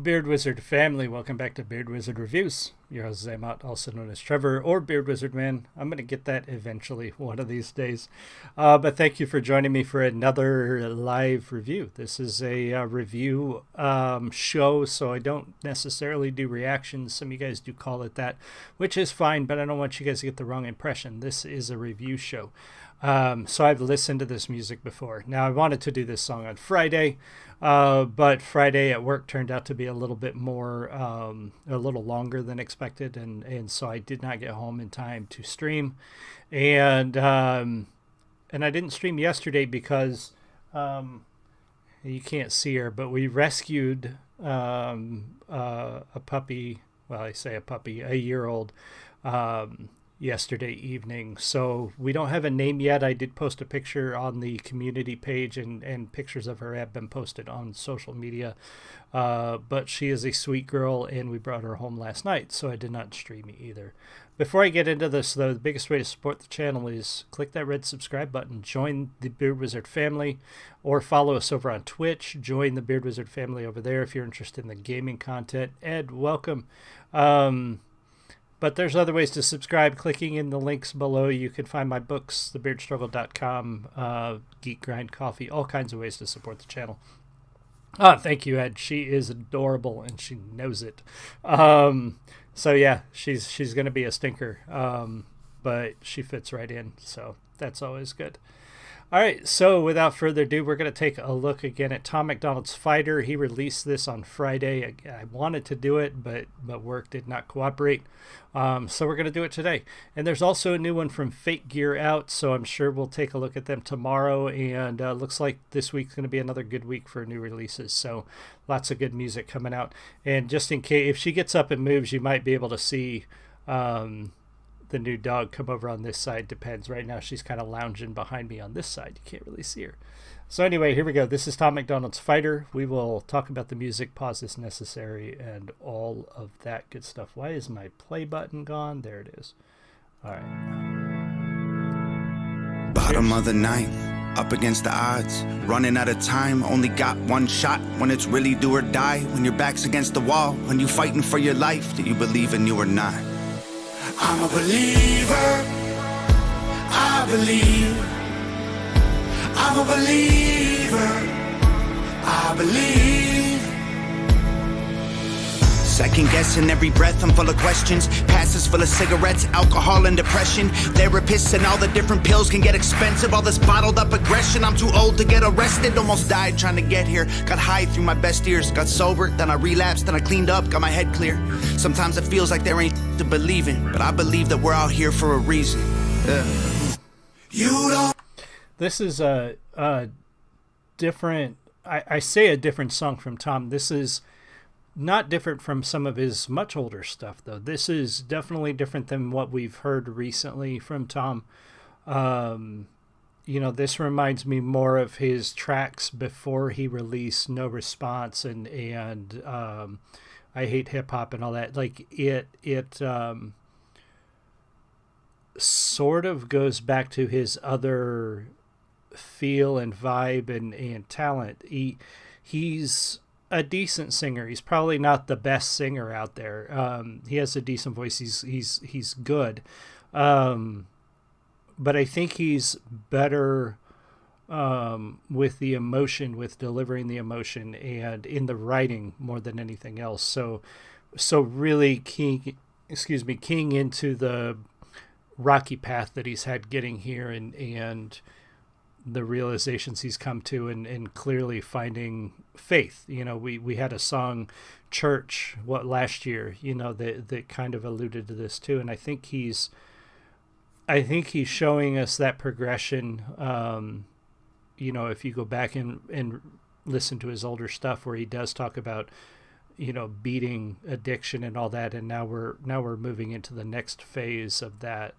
Beard Wizard family, welcome back to Beard Wizard Reviews. Your host Zaymot, also known as Trevor or Beard Wizard Man. I'm going to get that eventually one of these days. But thank you for joining me for another live review. This is a review show, so I don't necessarily do reactions. Some of you guys do call it that, which is fine, but I don't want you guys to get the wrong impression. This is a review show. So I've listened to this music before. Now I wanted to do this song on Friday, but Friday at work turned out to be a little bit more, a little longer than expected. And so I did not get home in time to stream. And I didn't stream yesterday because, you can't see her, but we rescued, a puppy. Well, I say a puppy, a year-old, yesterday evening. So we don't have a name yet. I did post a picture on the community page, and pictures of her have been posted on social media. But she is a sweet girl, and we brought her home last night, so I did not stream either. Before I get into this, though, the biggest way to support the channel is click that red subscribe button, join the Beard Wizard family, or follow us over on Twitch. Join the Beard Wizard family over there if you're interested in the gaming content. Ed, welcome. But there's other ways to subscribe. Clicking in the links below, you can find my books, thebeardstruggle.com, Geek Grind Coffee, all kinds of ways to support the channel. Thank you, Ed. She is adorable, and she knows it. So yeah, she's going to be a stinker, but she fits right in, so that's always good. All right, so without further ado, we're going to take a look again at Tom MacDonald's Fighter. He released this on Friday. I wanted to do it, but work did not cooperate. So we're going to do it today. And there's also a new one from Fate Gear out, so I'm sure we'll take a look at them tomorrow. And looks like this week's going to be another good week for new releases. So lots of good music coming out. And just in case, if she gets up and moves, you might be able to see the new dog come over on this side. Depends. Right now she's kind of lounging behind me on this side. You can't really see her. So anyway, here we go. This is Tom MacDonald's Fighter. We will talk about the music, pause as necessary, and all of that good stuff. Why is my play button gone? There it is. All right. Bottom of the ninth, up against the odds, running out of time, only got one shot. When it's really do or die, when your back's against the wall, when you fighting for your life, do you believe in you or not? I'm a believer, I believe. I'm a believer, I believe. Second guessing every breath, I'm full of questions. Passes full of cigarettes, alcohol and depression. Therapists and all the different pills can get expensive. All this bottled up aggression, I'm too old to get arrested. Almost died trying to get here. Got high through my best years. Got sober, then I relapsed, then I cleaned up, got my head clear. Sometimes it feels like there ain't to believe in, but I believe that we're out here for a reason. You don't. This is a different, I say a different song from Tom. This is not different from some of his much older stuff, though. This is definitely different than what we've heard recently from Tom. You know, this reminds me more of his tracks before he released No Response and I Hate Hip Hop and all that. Like it sort of goes back to his other feel and vibe and talent. He's a decent singer. He's probably not the best singer out there. He has a decent voice. He's good. But I think he's better with the emotion, with delivering the emotion, and in the writing more than anything else. So really keying into the rocky path that he's had getting here, and the realizations he's come to, and clearly finding faith. You know, we had a song, Church, last year, you know, that kind of alluded to this too. And I think he's showing us that progression. You know, if you go back and listen to his older stuff where he does talk about, you know, beating addiction and all that. And now we're moving into the next phase of that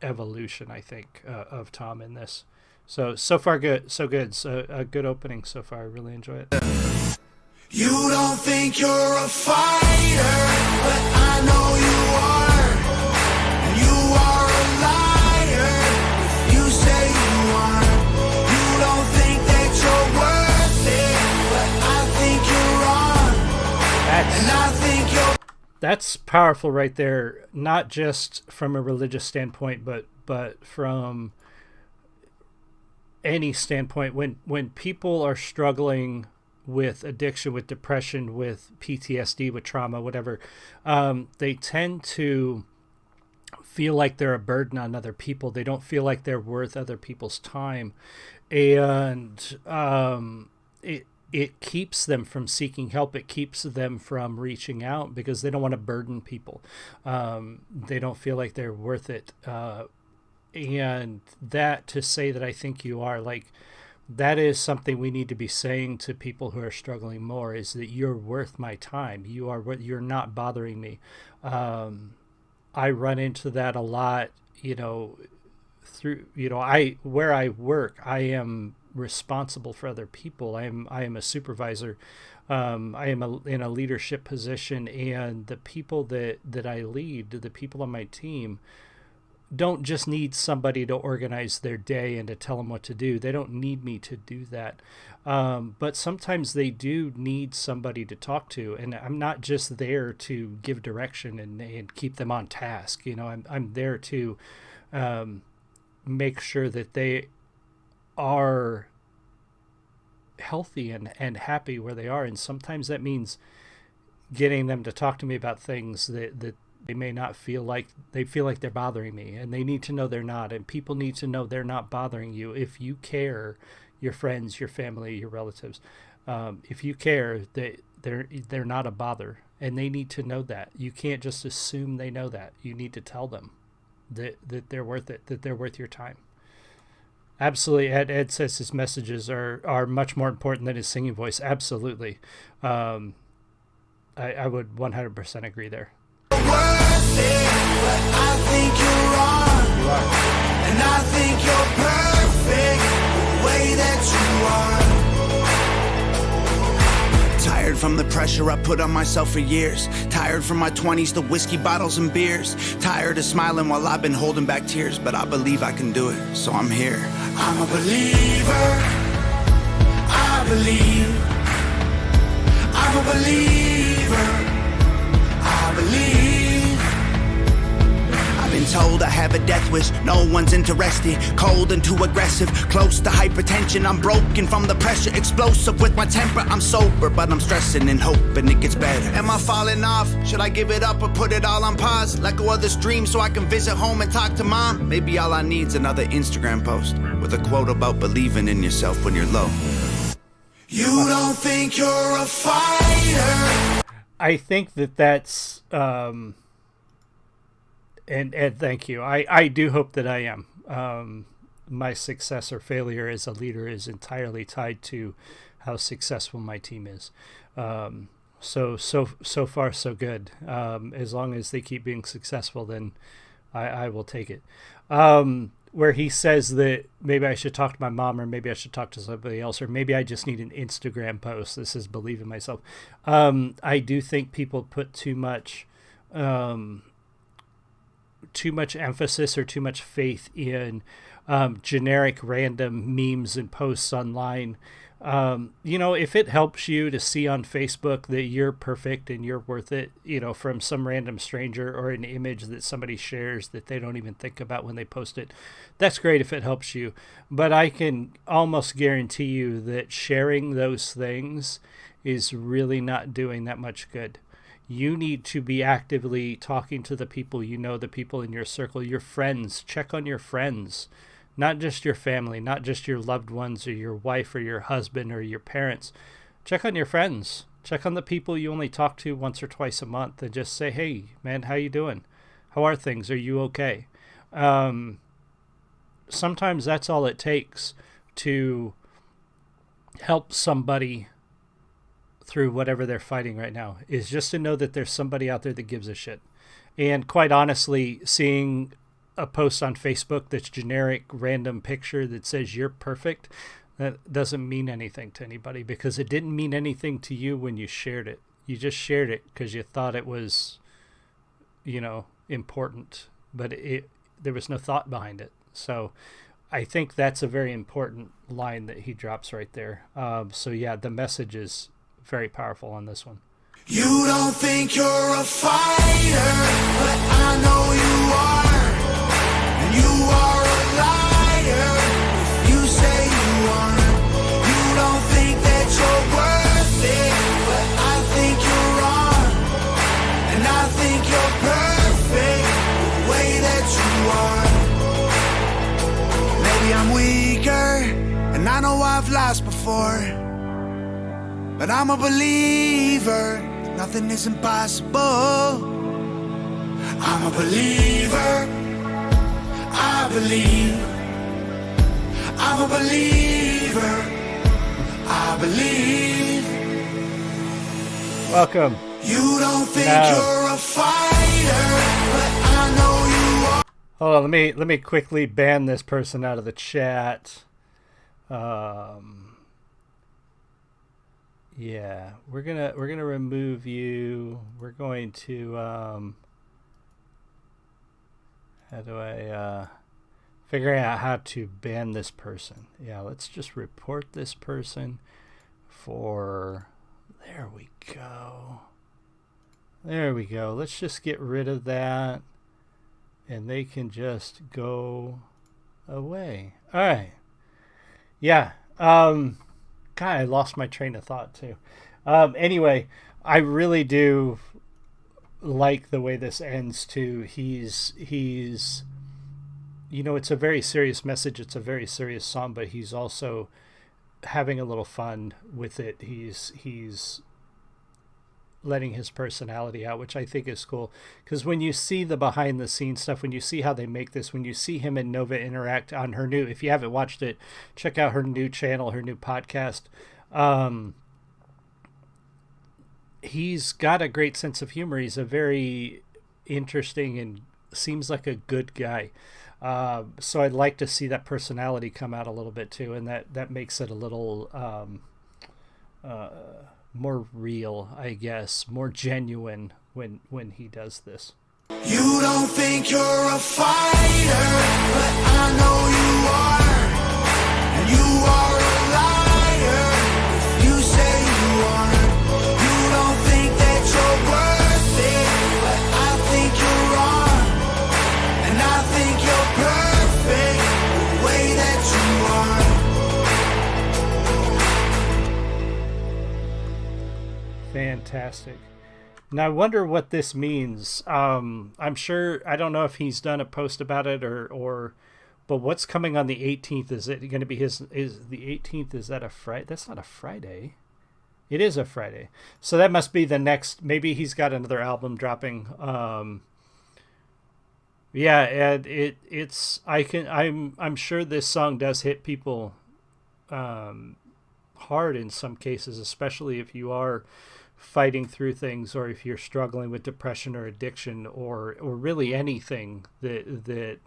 evolution, I think, of Tom in this. So far good. So a good opening so far. I really enjoy it. You don't think you're a fighter, but I know you are. And you are a liar if you say you are. You don't think that you're worth it, but I think you're wrong. That's powerful right there, not just from a religious standpoint, but from any standpoint. When people are struggling with addiction, with depression, with PTSD, with trauma, whatever, they tend to feel like they're a burden on other people. They don't feel like they're worth other people's time, and it keeps them from seeking help. It keeps them from reaching out because they don't want to burden people. They don't feel like they're worth it. And that, to say that I think you are, like, that is something we need to be saying to people who are struggling more, is that you're worth my time. You're not bothering me. I run into that a lot, through, where I work, I am responsible for other people. I am a supervisor. I am in a leadership position, and the people that I lead, the people on my team, don't just need somebody to organize their day and to tell them what to do. They don't need me to do that. But sometimes they do need somebody to talk to, and I'm not just there to give direction and keep them on task. I'm there to make sure that they are healthy and happy where they are. And sometimes that means getting them to talk to me about things that they may not feel like they're bothering me, and they need to know they're not. And people need to know they're not bothering you. If you care, your friends, your family, your relatives, if you care, they're not a bother, and they need to know that. You can't just assume they know that. You need to tell them that they're worth it, that they're worth your time. Absolutely. Ed says his messages are much more important than his singing voice. Absolutely. I would 100% agree there. Worth it, but I think you're wrong. And I think you're perfect the way that you are. Tired from the pressure I put on myself for years. Tired from my 20s to whiskey bottles and beers. Tired of smiling while I've been holding back tears. But I believe I can do it, so I'm here. I'm a believer. I believe. I'm a believer. I believe. I've been told I have a death wish, no one's interested. Cold and too aggressive, close to hypertension. I'm broken from the pressure, explosive with my temper. I'm sober, but I'm stressing and hoping it gets better. Am I falling off? Should I give it up or put it all on pause? Let go of this dream so I can visit home and talk to mom? Maybe all I need's another Instagram post with a quote about believing in yourself when you're low. You don't think you're a fighter? I think that's and thank you. I do hope that I am. My success or failure as a leader is entirely tied to how successful my team is. So far so good. As long as they keep being successful, then I will take it. Where he says that maybe I should talk to my mom, or maybe I should talk to somebody else, or maybe I just need an Instagram post. This is believe in myself. I do think people put too much emphasis or too much faith in generic random memes and posts online. If it helps you to see on Facebook that you're perfect and you're worth it, from some random stranger, or an image that somebody shares that they don't even think about when they post it, that's great if it helps you. But I can almost guarantee you that sharing those things is really not doing that much good. You need to be actively talking to the people the people in your circle, your friends. Check on your friends. Not just your family, not just your loved ones or your wife or your husband or your parents. Check on your friends. Check on the people you only talk to once or twice a month, and just say, hey, man, how you doing? How are things? Are you okay? Sometimes that's all it takes to help somebody through whatever they're fighting right now, is just to know that there's somebody out there that gives a shit. And quite honestly, seeing a post on Facebook that's generic, random picture that says you're perfect, that doesn't mean anything to anybody, because it didn't mean anything to you when you shared it. You just shared it because you thought it was, important, but there was no thought behind it. So I think that's a very important line that he drops right there. So yeah, the message is very powerful on this one. You don't think you're a fighter, but I know you are. And you are a liar if you say you aren't. You don't think that you're worth it, but I think you're wrong. And I think you're perfect the way that you are. Maybe I'm weaker, and I know I've lost before, but I'm a believer. Nothing is impossible. I'm a believer. I believe. I'm a believer. I believe. Welcome. You don't think you're a fighter, but I know you are. Hold on, let me quickly ban this person out of the chat. Yeah, we're gonna remove you. We're going to how do I figure out how to ban this person? Yeah, let's just report this person for. There we go. There we go. Let's just get rid of that, and they can just go away. All right. Yeah. God, I lost my train of thought too. Anyway, I really do like the way this ends too. He's you know, it's a very serious message. It's a very serious song, but he's also having a little fun with it. He's letting his personality out, which I think is cool. Because when you see the behind the scenes stuff, when you see how they make this, when you see him and Nova interact on her new, if you haven't watched it, check out her new channel, her new podcast. He's got a great sense of humor. He's a very interesting and seems like a good guy. So I'd like to see that personality come out a little bit too. And that makes it a little, more real, I guess, more genuine when he does this. You don't think you're a fighter, but I know you are. And you are a liar if you say you aren't. You don't think that you're worth it, but I think you're wrong. And I think you're perfect the way that you are. Fantastic. Now I wonder what this means. I'm sure, I don't know if he's done a post about it or but what's coming on the 18th? Is it going to be is the 18th? Is that a Friday? That's not a Friday. It is a Friday. So that must be the next, maybe he's got another album dropping. Yeah, and I'm sure this song does hit people hard in some cases, especially if you are fighting through things, or if you're struggling with depression or addiction, or really anything that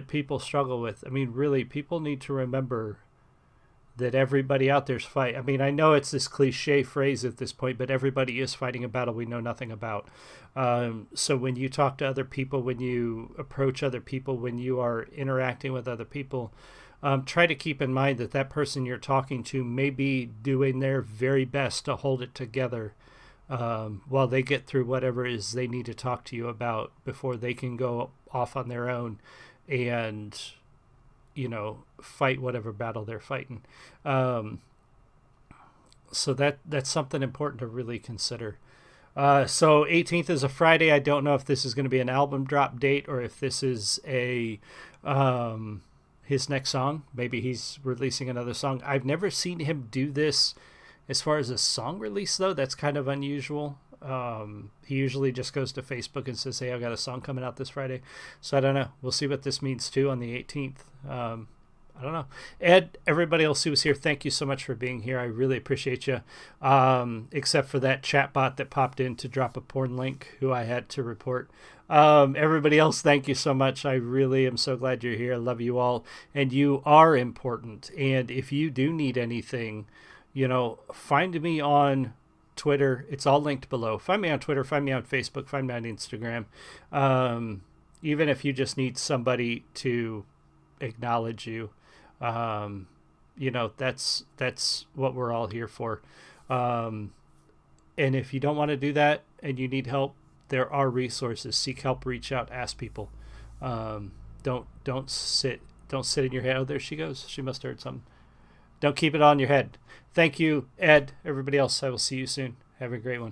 people struggle with. I mean, really, people need to remember that everybody out there's fight. I mean, I know it's this cliche phrase at this point, but everybody is fighting a battle we know nothing about. So when you talk to other people, when you approach other people, when you are interacting with other people, try to keep in mind that person you're talking to may be doing their very best to hold it together while they get through whatever it is they need to talk to you about before they can go off on their own and, you know, fight whatever battle they're fighting. So that's something important to really consider. So 18th is a Friday. I don't know if this is going to be an album drop date or if this is a his next song. Maybe he's releasing another song. I've never seen him do this as far as a song release, though. That's kind of unusual. He usually just goes to Facebook and says, hey, I've got a song coming out this Friday. So I don't know. We'll see what this means too on the 18th. I don't know. Ed, everybody else who was here, thank you so much for being here. I really appreciate you. Except for that chatbot that popped in to drop a porn link, who I had to report. Everybody else, thank you so much. I really am so glad you're here. I love you all. And you are important. And if you do need anything, you know, find me on Twitter. It's all linked below. Find me on Twitter. Find me on Facebook. Find me on Instagram. Even if you just need somebody to acknowledge you, you know, that's what we're all here for. And if you don't want to do that and you need help, there are resources. Seek help, reach out, ask people. Don't sit in your head. Oh, there she goes. She must have heard something. Don't keep it on your head. Thank you, Ed. Everybody else, I will see you soon. Have a great one.